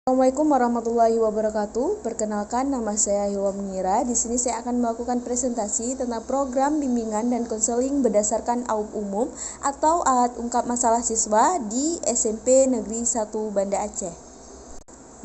Assalamualaikum warahmatullahi wabarakatuh. Perkenalkan, nama saya Hilwa Mengira. Di sini saya akan melakukan presentasi tentang program bimbingan dan konseling berdasarkan AUP umum atau alat ungkap masalah siswa di SMP Negeri 1 Banda Aceh.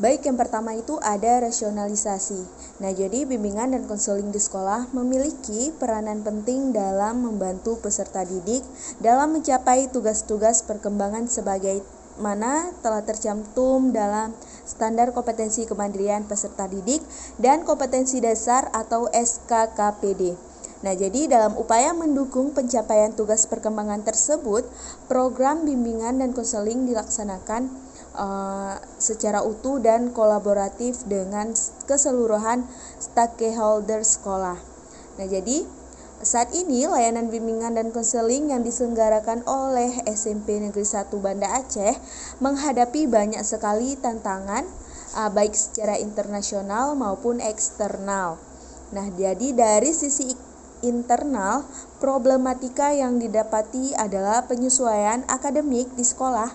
Baik, yang pertama itu ada rasionalisasi. Nah, jadi bimbingan dan konseling di sekolah memiliki peranan penting dalam membantu peserta didik dalam mencapai tugas-tugas perkembangan sebagai mana telah tercantum dalam standar kompetensi kemandirian peserta didik dan kompetensi dasar atau SKKPD. Nah, jadi dalam upaya mendukung pencapaian tugas perkembangan tersebut, program bimbingan dan konseling dilaksanakan secara utuh dan kolaboratif dengan keseluruhan stakeholder sekolah. Nah, jadi saat ini layanan bimbingan dan konseling yang diselenggarakan oleh SMP Negeri 1 Banda Aceh menghadapi banyak sekali tantangan baik secara internasional maupun eksternal. Nah, jadi dari sisi internal, problematika yang didapati adalah penyesuaian akademik di sekolah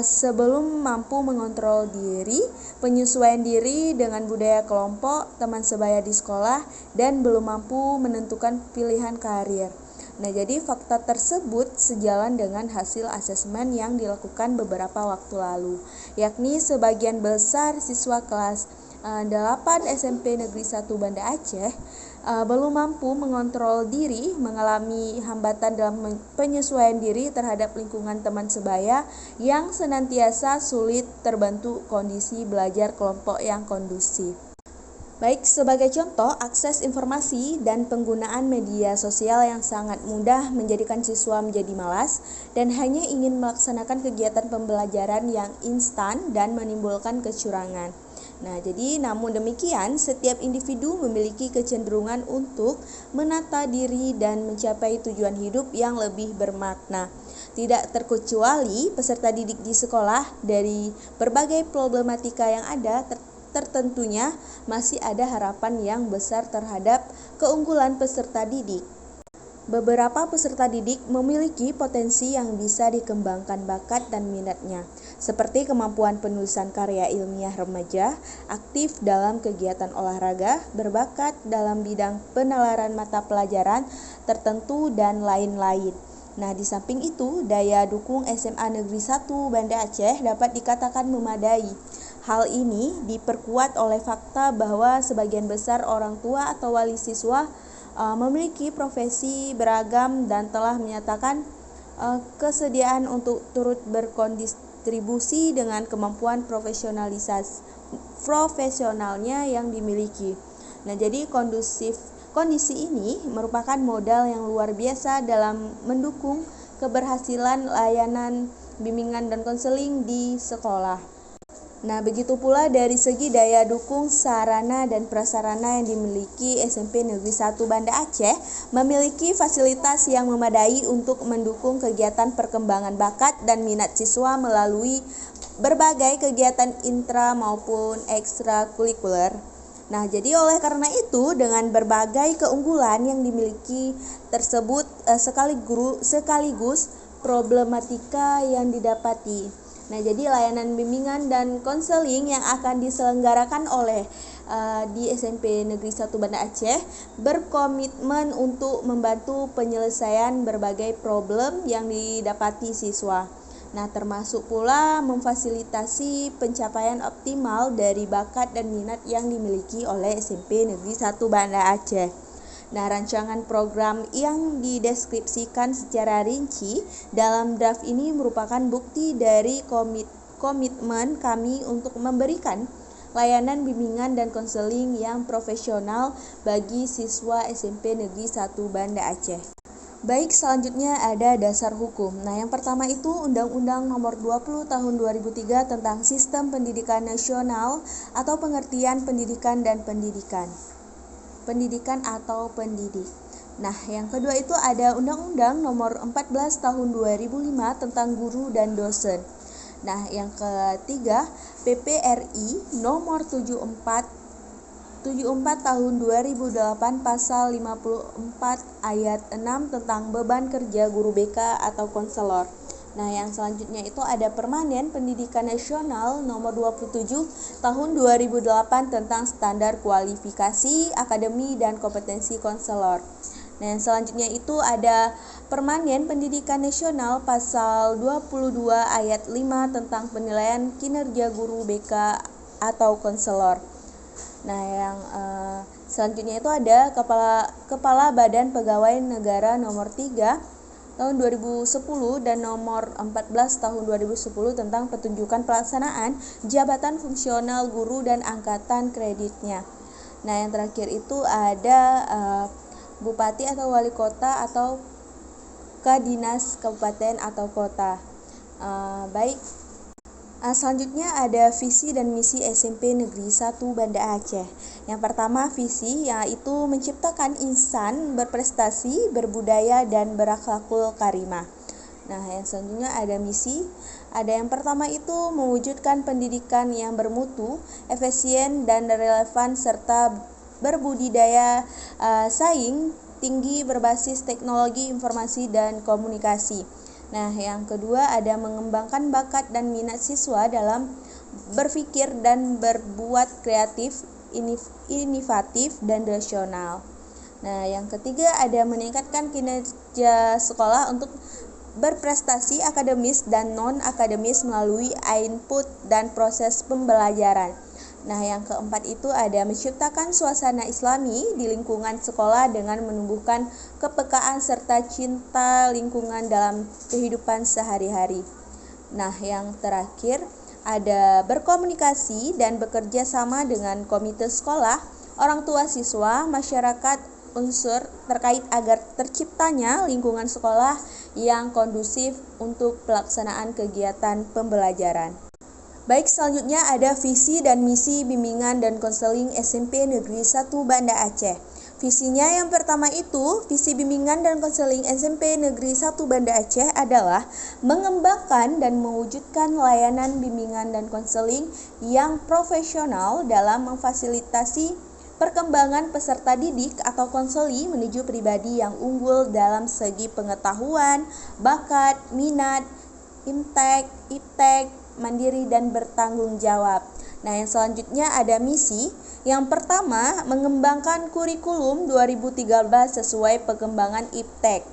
sebelum mampu mengontrol diri, penyesuaian diri dengan budaya kelompok, teman sebaya di sekolah, dan belum mampu menentukan pilihan karir. Nah, jadi fakta tersebut sejalan dengan hasil asesmen yang dilakukan beberapa waktu lalu, yakni sebagian besar siswa kelas 8 SMP Negeri 1 Banda Aceh belum mampu mengontrol diri, mengalami hambatan dalam penyesuaian diri terhadap lingkungan teman sebaya yang senantiasa sulit terbantu kondisi belajar kelompok yang kondusif. Baik, sebagai contoh, akses informasi dan penggunaan media sosial yang sangat mudah menjadikan siswa menjadi malas dan hanya ingin melaksanakan kegiatan pembelajaran yang instan dan menimbulkan kecurangan. Nah, jadi namun demikian, setiap individu memiliki kecenderungan untuk menata diri dan mencapai tujuan hidup yang lebih bermakna. Tidak terkecuali peserta didik di sekolah, dari berbagai problematika yang ada, tertentunya masih ada harapan yang besar terhadap keunggulan peserta didik. Beberapa peserta didik memiliki potensi yang bisa dikembangkan bakat dan minatnya, seperti kemampuan penulisan karya ilmiah remaja, aktif dalam kegiatan olahraga, berbakat dalam bidang penalaran mata pelajaran tertentu, dan lain-lain. Nah, di samping itu, daya dukung SMA Negeri 1 Banda Aceh dapat dikatakan memadai. Hal ini diperkuat oleh fakta bahwa sebagian besar orang tua atau wali siswa memiliki profesi beragam dan telah menyatakan kesediaan untuk turut berkontribusi dengan kemampuan profesionalnya yang dimiliki. Nah, jadi kondisi ini merupakan modal yang luar biasa dalam mendukung keberhasilan layanan bimbingan dan konseling di sekolah. Nah, begitu pula dari segi daya dukung sarana dan prasarana yang dimiliki SMP Negeri 1 Banda Aceh memiliki fasilitas yang memadai untuk mendukung kegiatan perkembangan bakat dan minat siswa melalui berbagai kegiatan intra maupun ekstrakurikuler. Nah, jadi oleh karena itu, dengan berbagai keunggulan yang dimiliki tersebut sekaligus problematika yang didapati. Nah, jadi layanan bimbingan dan konseling yang akan diselenggarakan oleh di SMP Negeri 1 Banda Aceh berkomitmen untuk membantu penyelesaian berbagai problem yang didapati siswa. Nah, termasuk pula memfasilitasi pencapaian optimal dari bakat dan minat yang dimiliki oleh SMP Negeri 1 Banda Aceh. Nah, rancangan program yang dideskripsikan secara rinci dalam draft ini merupakan bukti dari komitmen kami untuk memberikan layanan bimbingan dan konseling yang profesional bagi siswa SMP Negeri 1 Banda Aceh. Baik, selanjutnya ada dasar hukum. Nah, yang pertama itu Undang-Undang Nomor 20 Tahun 2003 tentang Sistem Pendidikan Nasional atau pengertian pendidikan dan pendidikan atau pendidik. Nah, yang kedua itu ada Undang-Undang Nomor 14 Tahun 2005 tentang guru dan dosen. Nah, yang ketiga PPRI Nomor 74 Tahun 2008 Pasal 54 Ayat 6 tentang beban kerja guru BK atau konselor. Nah, yang selanjutnya itu ada Permanen Pendidikan Nasional nomor 27 tahun 2008 tentang standar kualifikasi, akademi, dan kompetensi konselor. Nah, yang selanjutnya itu ada Permanen Pendidikan Nasional pasal 22 ayat 5 tentang penilaian kinerja guru BK atau konselor. Nah, yang selanjutnya itu ada Kepala Badan Pegawai Negara nomor 3 tahun 2010 dan nomor 14 tahun 2010 tentang petunjukan pelaksanaan jabatan fungsional guru dan angkatan kreditnya. Nah, yang terakhir itu ada Bupati atau Wali Kota atau Kadinas Kabupaten atau Kota. Baik. Selanjutnya ada visi dan misi SMP Negeri 1 Banda Aceh. Yang pertama visi, yaitu menciptakan insan berprestasi, berbudaya, dan berakhlakul karimah. Nah, yang selanjutnya ada misi. Ada yang pertama itu mewujudkan pendidikan yang bermutu, efisien, dan relevan serta berbudidaya saing tinggi berbasis teknologi informasi dan komunikasi. Nah, yang kedua ada mengembangkan bakat dan minat siswa dalam berpikir dan berbuat kreatif, inovatif, dan rasional. Nah, yang ketiga ada meningkatkan kinerja sekolah untuk berprestasi akademis dan non-akademis melalui input dan proses pembelajaran. Nah, yang keempat itu ada menciptakan suasana islami di lingkungan sekolah dengan menumbuhkan kepekaan serta cinta lingkungan dalam kehidupan sehari-hari. Nah, yang terakhir ada berkomunikasi dan bekerja sama dengan komite sekolah, orang tua siswa, masyarakat, unsur terkait agar terciptanya lingkungan sekolah yang kondusif untuk pelaksanaan kegiatan pembelajaran. Baik, selanjutnya ada visi dan misi bimbingan dan konseling SMP Negeri 1 Banda Aceh. Visinya yang pertama itu, visi bimbingan dan konseling SMP Negeri 1 Banda Aceh adalah mengembangkan dan mewujudkan layanan bimbingan dan konseling yang profesional dalam memfasilitasi perkembangan peserta didik atau konseli menuju pribadi yang unggul dalam segi pengetahuan, bakat, minat, iptek, mandiri, dan bertanggung jawab. Nah, yang selanjutnya ada misi. Yang pertama, mengembangkan kurikulum 2013 sesuai perkembangan iptek.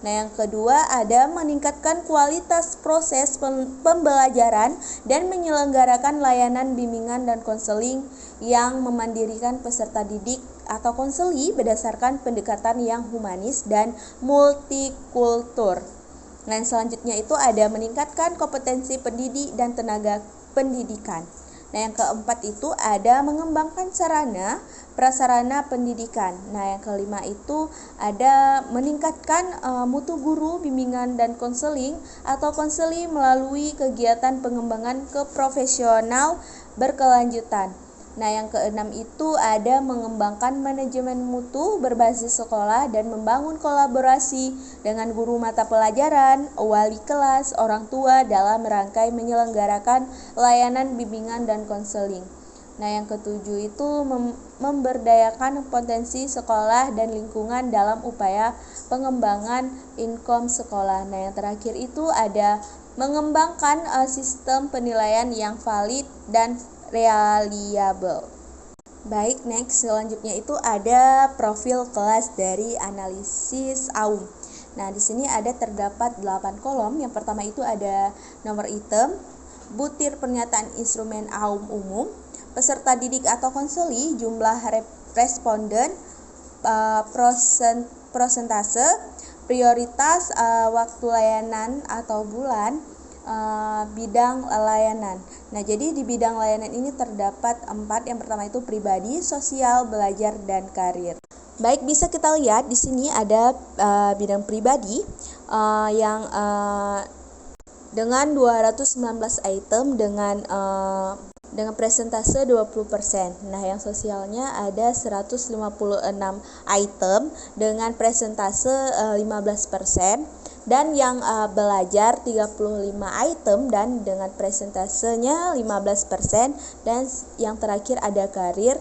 Nah, yang kedua ada meningkatkan kualitas proses pembelajaran dan menyelenggarakan layanan bimbingan dan konseling yang memandirikan peserta didik atau konseli berdasarkan pendekatan yang humanis dan multikultur. Nah, selanjutnya itu ada meningkatkan kompetensi pendidik dan tenaga pendidikan. Nah, yang keempat itu ada mengembangkan sarana prasarana pendidikan. Nah, yang kelima itu ada meningkatkan mutu guru, bimbingan, dan konseling atau konseli melalui kegiatan pengembangan keprofesional berkelanjutan. Nah, yang keenam itu ada mengembangkan manajemen mutu berbasis sekolah dan membangun kolaborasi dengan guru mata pelajaran, wali kelas, orang tua dalam rangkai menyelenggarakan layanan bimbingan dan konseling. Nah, yang ketujuh itu memberdayakan potensi sekolah dan lingkungan dalam upaya pengembangan income sekolah. Nah, yang terakhir itu ada mengembangkan sistem penilaian yang valid dan reliable. Baik, next selanjutnya itu ada profil kelas dari analisis AUM. Nah, di sini ada terdapat 8 kolom. Yang pertama itu ada nomor item, butir pernyataan instrumen AUM umum, peserta didik atau konseli, jumlah responden, prosentase, prioritas, waktu layanan atau bulan, bidang layanan. Nah, jadi di bidang layanan ini terdapat 4. Yang pertama itu pribadi, sosial, belajar, dan karir. Baik, bisa kita lihat di sini ada bidang pribadi yang dengan 219 item dengan presentase 20%. Nah, yang sosialnya ada 156 item dengan presentase 15%. Dan yang belajar 35 item dan dengan presentasenya 15%. Dan yang terakhir ada karir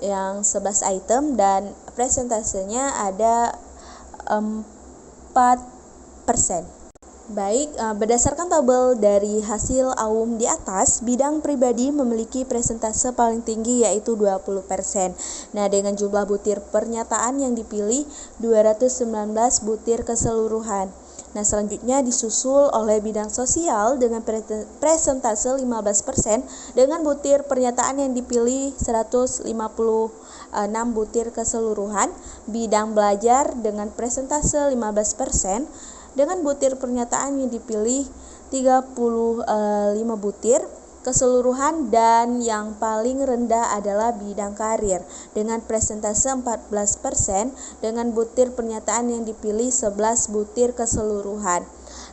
yang 11 item dan presentasenya ada 4%. Baik, berdasarkan tabel dari hasil AUM di atas, bidang pribadi memiliki persentase paling tinggi yaitu 20%. Nah, dengan jumlah butir pernyataan yang dipilih 219 butir keseluruhan. Nah, selanjutnya disusul oleh bidang sosial dengan presentase 15% dengan butir pernyataan yang dipilih 156 butir keseluruhan. Bidang belajar dengan presentase 15% dengan butir pernyataan yang dipilih 35 butir keseluruhan, dan yang paling rendah adalah bidang karir dengan presentase 14% dengan butir pernyataan yang dipilih 11 butir keseluruhan.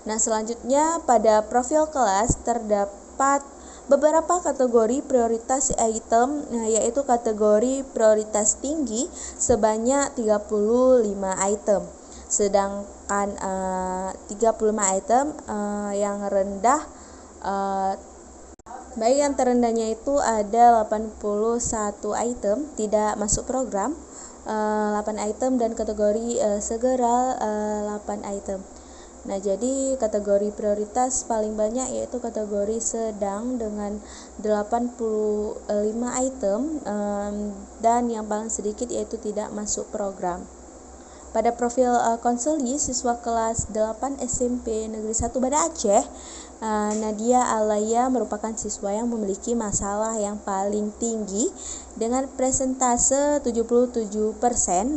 Nah, selanjutnya pada profil kelas terdapat beberapa kategori prioritas item, yaitu kategori prioritas tinggi sebanyak 35 item. Sedangkan 35 item yang rendah, baik yang terendahnya itu ada 81 item tidak masuk program, 8 item, dan kategori segera 8 item. Nah, jadi kategori prioritas paling banyak yaitu kategori sedang dengan 85 item, dan yang paling sedikit yaitu tidak masuk program. Pada profil konseli siswa kelas 8 SMP Negeri 1 Banda Aceh, Nadia Alaya merupakan siswa yang memiliki masalah yang paling tinggi dengan presentase 77%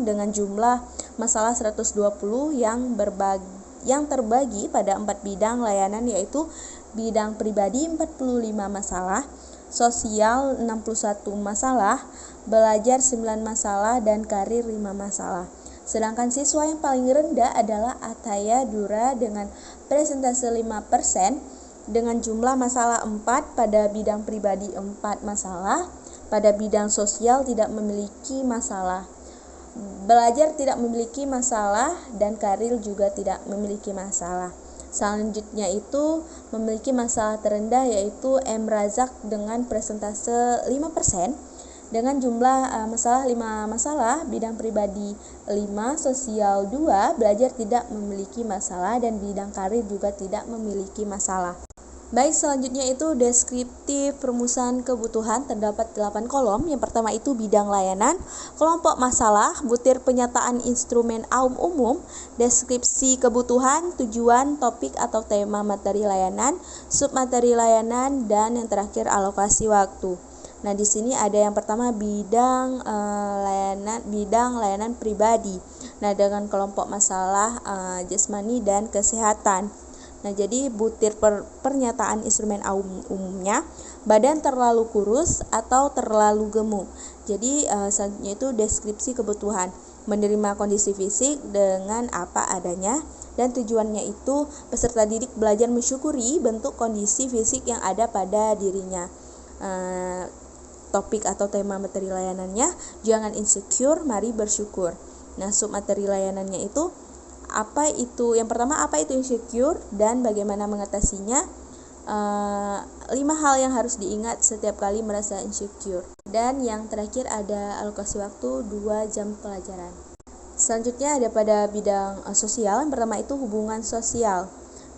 dengan jumlah masalah 120 yang terbagi pada 4 bidang layanan, yaitu bidang pribadi 45 masalah, sosial 61 masalah, belajar 9 masalah, dan karir 5 masalah. Sedangkan siswa yang paling rendah adalah Ataya Dura dengan presentase 5% dengan jumlah masalah 4 pada bidang pribadi 4 masalah, pada bidang sosial tidak memiliki masalah, belajar tidak memiliki masalah, dan karir juga tidak memiliki masalah. Selanjutnya itu memiliki masalah terendah yaitu M. Razak dengan presentase 5% dengan jumlah masalah 5 masalah, bidang pribadi 5, sosial 2, belajar tidak memiliki masalah, dan bidang karir juga tidak memiliki masalah. Baik, selanjutnya itu deskriptif perumusan kebutuhan, terdapat 8 kolom. Yang pertama itu bidang layanan, kelompok masalah, butir penyataan instrumen AUM umum, deskripsi kebutuhan, tujuan, topik atau tema materi layanan, submateri layanan, dan yang terakhir alokasi waktu. Nah, di sini ada yang pertama bidang layanan pribadi. Nah, dengan kelompok masalah jasmani dan kesehatan. Nah, jadi butir pernyataan instrumen AUM umumnya, badan terlalu kurus atau terlalu gemuk. Jadi selanjutnya itu deskripsi kebutuhan, menerima kondisi fisik dengan apa adanya, dan tujuannya itu peserta didik belajar mensyukuri bentuk kondisi fisik yang ada pada dirinya. Topik atau tema materi layanannya, jangan insecure, mari bersyukur. Nah, submateri layanannya itu yang pertama apa itu insecure dan bagaimana mengatasinya. 5 hal yang harus diingat setiap kali merasa insecure. Dan yang terakhir ada alokasi waktu 2 jam pelajaran. Selanjutnya ada pada bidang sosial. Yang pertama itu hubungan sosial.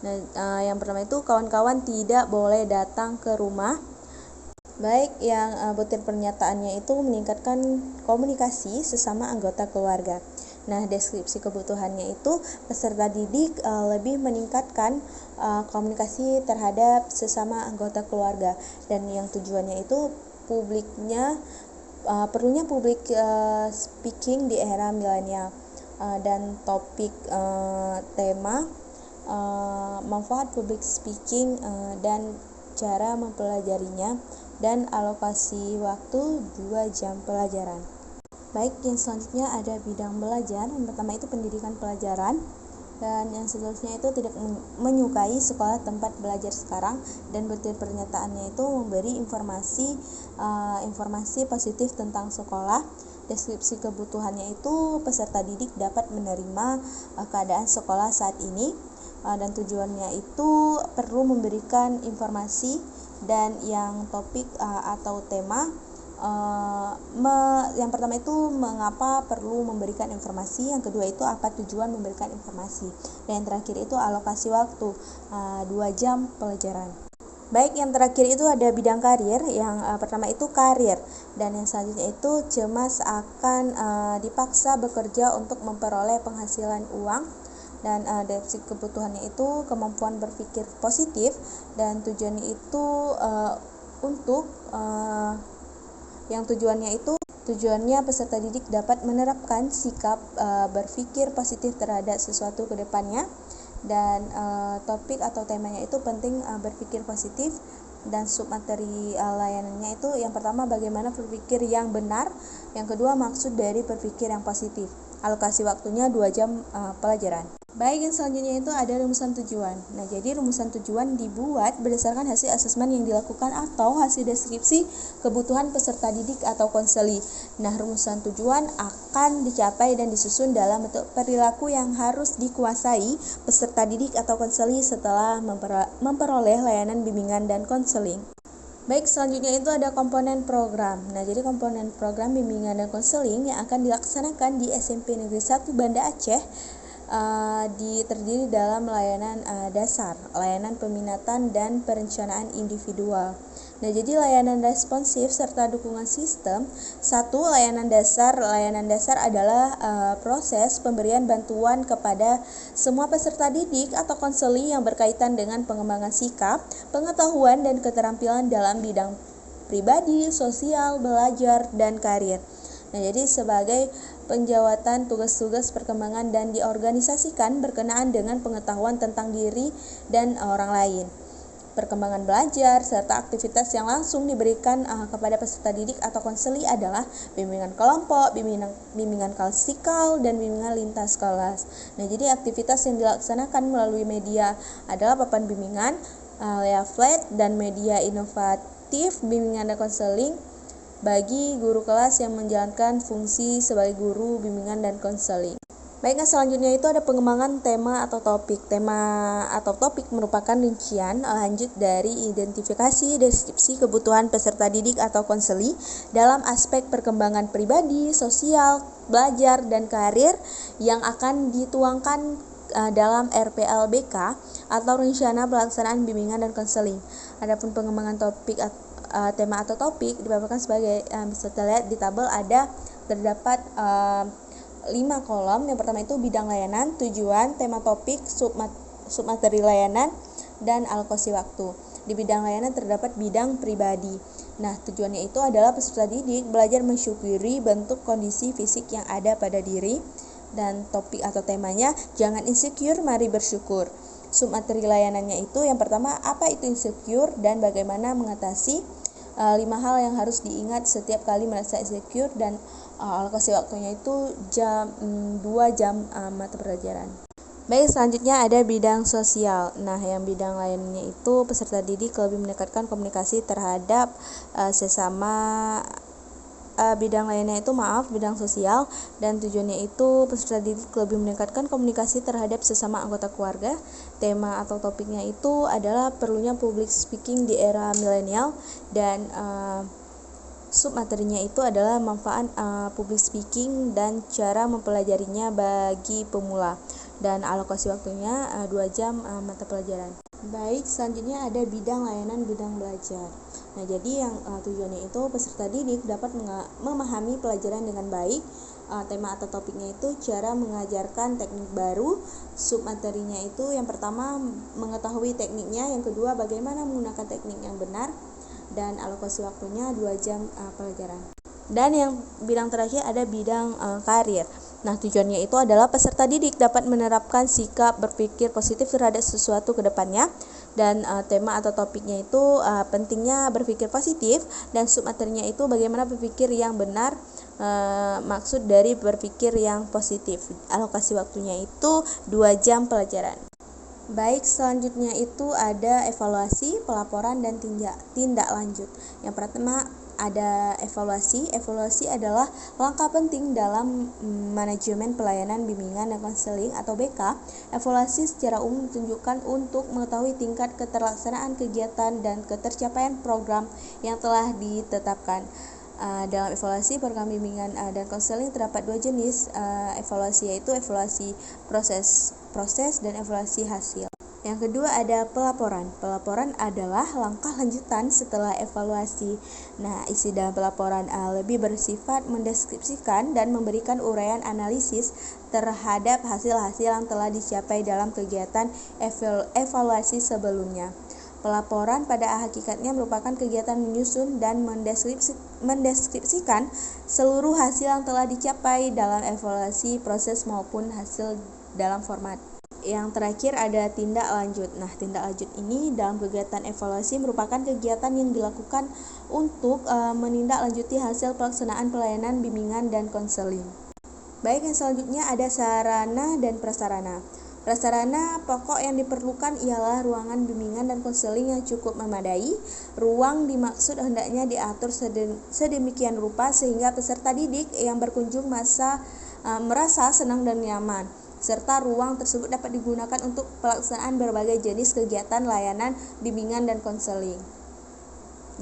Nah, yang pertama itu kawan-kawan tidak boleh datang ke rumah. Baik, yang butir pernyataannya itu meningkatkan komunikasi sesama anggota keluarga. Nah, deskripsi kebutuhannya itu peserta didik lebih meningkatkan komunikasi terhadap sesama anggota keluarga, dan yang tujuannya itu perlunya public speaking di era milenial. Dan topik tema manfaat public speaking dan cara mempelajarinya, dan alokasi waktu 2 jam pelajaran. Baik, yang selanjutnya ada bidang belajar. Yang pertama itu pendidikan pelajaran, dan yang seterusnya itu tidak menyukai sekolah tempat belajar sekarang, dan butir pernyataannya itu memberi informasi positif tentang sekolah. Deskripsi kebutuhannya itu peserta didik dapat menerima keadaan sekolah saat ini, dan tujuannya itu perlu memberikan informasi. Dan yang topik atau tema Yang pertama itu mengapa perlu memberikan informasi, yang kedua itu apa tujuan memberikan informasi, dan yang terakhir itu alokasi waktu 2 jam pelajaran. Baik, yang terakhir itu ada bidang karir. Yang pertama itu karir, dan yang selanjutnya itu cemas akan dipaksa bekerja untuk memperoleh penghasilan uang, dan definisi kebutuhannya itu kemampuan berpikir positif, dan tujuannya itu tujuannya peserta didik dapat menerapkan sikap berpikir positif terhadap sesuatu ke depannya. Dan topik atau temanya itu penting berpikir positif, dan submateri layanannya itu yang pertama bagaimana berpikir yang benar, yang kedua maksud dari berpikir yang positif. Alokasi waktunya 2 jam pelajaran. Baik, yang selanjutnya itu ada rumusan tujuan. Nah, jadi rumusan tujuan dibuat berdasarkan hasil asesmen yang dilakukan atau hasil deskripsi kebutuhan peserta didik atau konseli. Nah, rumusan tujuan akan dicapai dan disusun dalam bentuk perilaku yang harus dikuasai peserta didik atau konseli setelah memperoleh layanan bimbingan dan konseling. Baik, selanjutnya itu ada komponen program. Nah, jadi komponen program bimbingan dan konseling yang akan dilaksanakan di SMP Negeri 1 Banda Aceh terdiri dalam layanan dasar, layanan peminatan dan perencanaan individual. Nah, jadi layanan responsif serta dukungan sistem. 1. Layanan dasar. Layanan dasar adalah proses pemberian bantuan kepada semua peserta didik atau konseli yang berkaitan dengan pengembangan sikap, pengetahuan dan keterampilan dalam bidang pribadi, sosial, belajar, dan karir. Nah, jadi sebagai penjawatan tugas-tugas perkembangan dan diorganisasikan berkenaan dengan pengetahuan tentang diri dan orang lain, perkembangan belajar, serta aktivitas yang langsung diberikan kepada peserta didik atau konseli adalah bimbingan kelompok, bimbingan klasikal, dan bimbingan lintas kelas. Nah, jadi aktivitas yang dilaksanakan melalui media adalah papan bimbingan, leaflet, dan media inovatif bimbingan dan konseling bagi guru kelas yang menjalankan fungsi sebagai guru bimbingan dan konseling. Baik, selanjutnya itu ada pengembangan tema atau topik. Tema atau topik merupakan rincian lanjut dari identifikasi deskripsi kebutuhan peserta didik atau konseli dalam aspek perkembangan pribadi, sosial, belajar, dan karir yang akan dituangkan dalam RPLBK atau rencana pelaksanaan bimbingan dan konseling. Adapun pengembangan topik tema atau topik dipaparkan sebagai bisa terlihat di tabel terdapat 5 kolom. Yang pertama itu bidang layanan, tujuan, tema topik, submateri layanan, dan alokasi waktu. Di bidang layanan terdapat bidang pribadi. Nah, tujuannya itu adalah peserta didik belajar mensyukuri bentuk kondisi fisik yang ada pada diri, dan topik atau temanya jangan insecure, mari bersyukur. Submateri layanannya itu yang pertama apa itu insecure dan bagaimana mengatasi, 5 hal yang harus diingat setiap kali merasa insecure, dan alokasi waktunya itu 2 jam mata pelajaran. Baik, selanjutnya ada bidang sosial. Nah, yang bidang lainnya itu peserta didik lebih mendekatkan komunikasi terhadap sesama. Bidang lainnya itu bidang sosial, dan tujuannya itu peserta didik lebih meningkatkan komunikasi terhadap sesama anggota keluarga. Tema atau topiknya itu adalah perlunya public speaking di era milenial, dan submaterinya itu adalah manfaat public speaking dan cara mempelajarinya bagi pemula, dan alokasi waktunya 2 jam mata pelajaran. Baik, selanjutnya ada bidang layanan bidang belajar. Nah, jadi yang tujuannya itu peserta didik dapat memahami pelajaran dengan baik. Tema atau topiknya itu cara mengajarkan teknik baru. Submaterinya itu yang pertama mengetahui tekniknya, yang kedua bagaimana menggunakan teknik yang benar, dan alokasi waktunya 2 jam pelajaran. Dan yang bidang terakhir ada bidang karir. Nah, tujuannya itu adalah peserta didik dapat menerapkan sikap berpikir positif terhadap sesuatu ke depannya, dan tema atau topiknya itu pentingnya berpikir positif, dan submaterinya itu bagaimana berpikir yang benar, maksud dari berpikir yang positif. Alokasi waktunya itu 2 jam pelajaran. Baik, selanjutnya itu ada evaluasi, pelaporan, dan tindak lanjut. Yang pertama ada evaluasi. Evaluasi adalah langkah penting dalam manajemen pelayanan bimbingan dan konseling atau BK. Evaluasi secara umum ditunjukkan untuk mengetahui tingkat keterlaksanaan kegiatan dan ketercapaian program yang telah ditetapkan. Dalam evaluasi program bimbingan dan konseling terdapat dua jenis evaluasi, yaitu evaluasi proses dan evaluasi hasil. Yang kedua ada pelaporan. Pelaporan adalah langkah lanjutan setelah evaluasi. Nah, isi dalam pelaporan lebih bersifat mendeskripsikan dan memberikan uraian analisis terhadap hasil-hasil yang telah dicapai dalam kegiatan evaluasi sebelumnya. Pelaporan pada hakikatnya merupakan kegiatan menyusun dan mendeskripsikan seluruh hasil yang telah dicapai dalam evaluasi proses maupun hasil dalam format. Yang terakhir ada tindak lanjut. Nah, tindak lanjut ini dalam kegiatan evaluasi merupakan kegiatan yang dilakukan untuk menindaklanjuti hasil pelaksanaan pelayanan bimbingan dan konseling. Baik, yang selanjutnya ada sarana dan prasarana. Prasarana pokok yang diperlukan ialah ruangan bimbingan dan konseling yang cukup memadai. Ruang dimaksud hendaknya diatur sedemikian rupa sehingga peserta didik yang berkunjung merasa senang dan nyaman, serta ruang tersebut dapat digunakan untuk pelaksanaan berbagai jenis kegiatan layanan bimbingan dan konseling.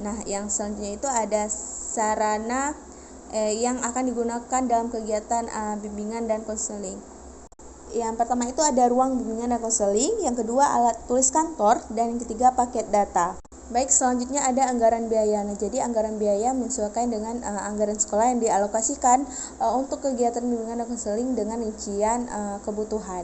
Nah, yang selanjutnya itu ada sarana yang akan digunakan dalam kegiatan bimbingan dan konseling. Yang pertama itu ada ruang bimbingan dan konseling, yang kedua alat tulis kantor, dan yang ketiga paket data. Baik, selanjutnya ada anggaran biaya. Nah, jadi anggaran biaya menyesuaikan dengan anggaran sekolah yang dialokasikan untuk kegiatan bimbingan dan konseling dengan rincian kebutuhan.